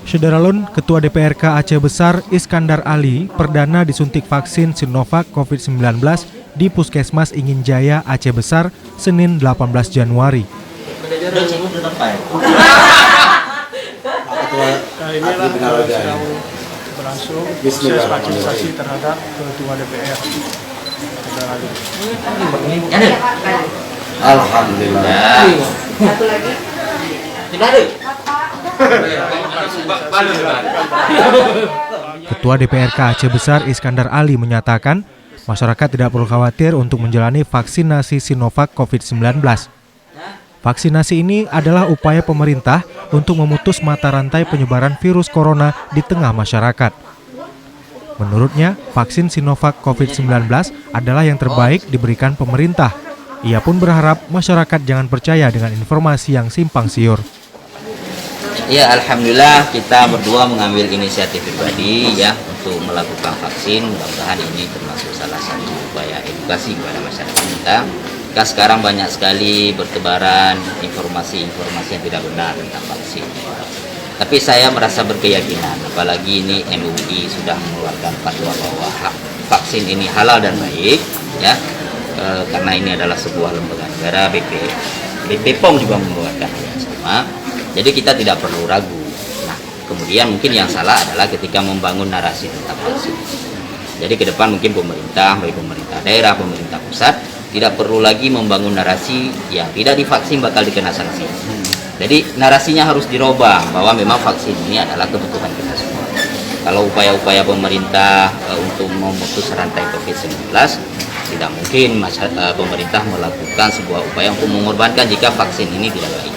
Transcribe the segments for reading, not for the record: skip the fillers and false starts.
Syederalun, Ketua DPRK Aceh Besar Iskandar Ali perdana disuntik vaksin Sinovac COVID-19 di Puskesmas Ingin Jaya Aceh Besar Senin 18 Januari. Inilah sedang berlangsung proses vaksinasi terhadap Ketua DPR. Alhamdulillah. Satu lagi. Ketua DPRK Aceh Besar Iskandar Ali menyatakan masyarakat tidak perlu khawatir untuk menjalani vaksinasi Sinovac COVID-19. Vaksinasi ini adalah upaya pemerintah untuk memutus mata rantai penyebaran virus corona di tengah masyarakat. Menurutnya, vaksin Sinovac COVID-19 adalah yang terbaik diberikan pemerintah. Ia pun berharap masyarakat jangan percaya dengan informasi yang simpang siur. Ya, alhamdulillah kita berdua mengambil inisiatif pribadi ya untuk melakukan vaksin. Mudah-mudahan ini termasuk salah satu upaya edukasi kepada masyarakat kita. Karena sekarang banyak sekali bertebaran informasi-informasi yang tidak benar tentang vaksin. Tapi saya merasa berkeyakinan, apalagi ini MUI sudah mengeluarkan fatwa bahwa vaksin ini halal dan baik, ya, karena ini adalah sebuah lembaga negara. BPOM juga mengeluarkan yang sama. Jadi kita tidak perlu ragu. Nah, kemudian mungkin yang salah adalah ketika membangun narasi tentang vaksin. Jadi ke depan mungkin pemerintah, baik pemerintah daerah, pemerintah pusat, tidak perlu lagi membangun narasi yang tidak divaksin bakal dikena sanksi. Jadi narasinya harus dirubah bahwa memang vaksin ini adalah kebutuhan kita semua. Kalau upaya-upaya pemerintah untuk memutus rantai COVID-19, tidak mungkin pemerintah melakukan sebuah upaya untuk mengorbankan jika vaksin ini tidak baik.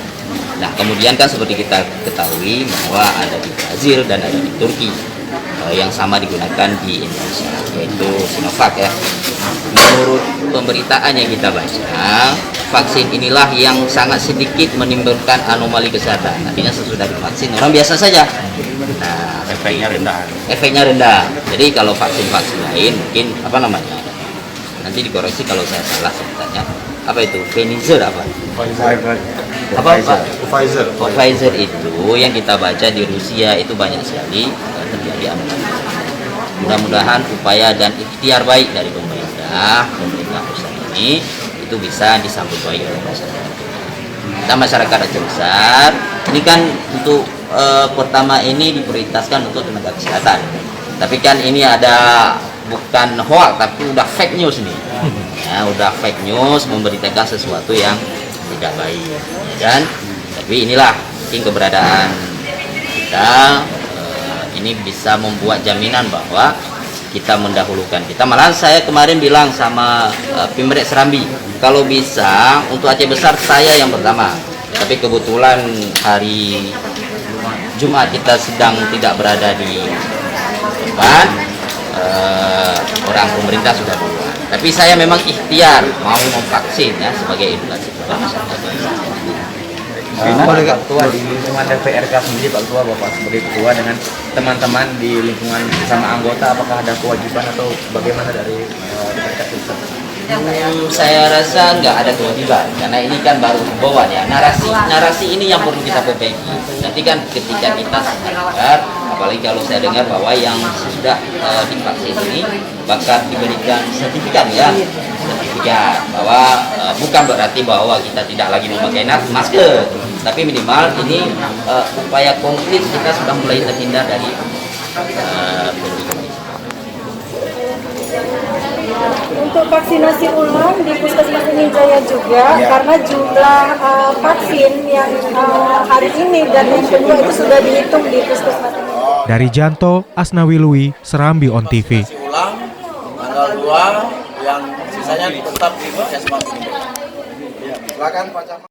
Nah, kemudian kan seperti kita ketahui bahwa ada di Brazil dan ada di Turki yang sama digunakan di Indonesia, yaitu Sinovac ya. Menurut pemberitaan yang kita baca, vaksin inilah yang sangat sedikit menimbulkan anomali kesehatan. Artinya sesudah divaksin orang biasa saja. Nah, efeknya rendah. Jadi kalau vaksin-vaksin lain mungkin apa namanya? Nanti dikoreksi kalau saya salah sebutannya. Apa itu? Pfizer apa? Pfizer itu yang kita baca di Rusia itu banyak sekali terjadi anomali. Mudah-mudahan upaya dan ikhtiar baik dari pemerintah pusat ini itu bisa disambut baik oleh masyarakat. Kita masyarakat Aceh Besar ini kan untuk pertama ini diprioritaskan untuk tenaga kesehatan. Tapi kan ini ada bukan hoax tapi udah fake news nih. Ya, udah fake news memberitakan sesuatu yang tidak baik, dan tapi inilah mungkin keberadaan kita ini bisa membuat jaminan bahwa kita mendahulukan kita. Malahan saya kemarin bilang sama Pimret Serambi, kalau bisa untuk Aceh Besar saya yang pertama, tapi kebetulan hari Jumat kita sedang tidak berada di depan, orang pemerintah sudah duluan. Tapi saya memang ikhtiar mau memvaksin ya sebagai edukasi kepada masyarakat. Pak Ketua di lingkungan DPRK sendiri, Pak Ketua, Bapak sebagai Ketua dengan teman-teman di lingkungan bersama anggota, apakah ada kewajiban atau bagaimana dari DPRK itu? Saya rasa nggak ada kewajiban karena ini kan baru himbauan ya. Narasi ini yang perlu kita perbaiki. Nanti kan ketika kita sadar, apalagi kalau saya dengar bahwa yang sudah divaksin ini bakal diberikan sertifikat ya, sertifikat bahwa bukan berarti bahwa kita tidak lagi memakai masker, tapi minimal ini upaya konkret kita sudah mulai terhindar dari Untuk vaksinasi ulang di Puskesmas Ingin Jaya juga, karena jumlah vaksin yang hari ini dan yang kedua itu sudah dihitung di Puskesmas ini. Dari Janto, Asnawi Lui, Serambi On TV. Ulang tanggal 2 yang sisanya tetap di Puskesmas. Silakan Pak Camat.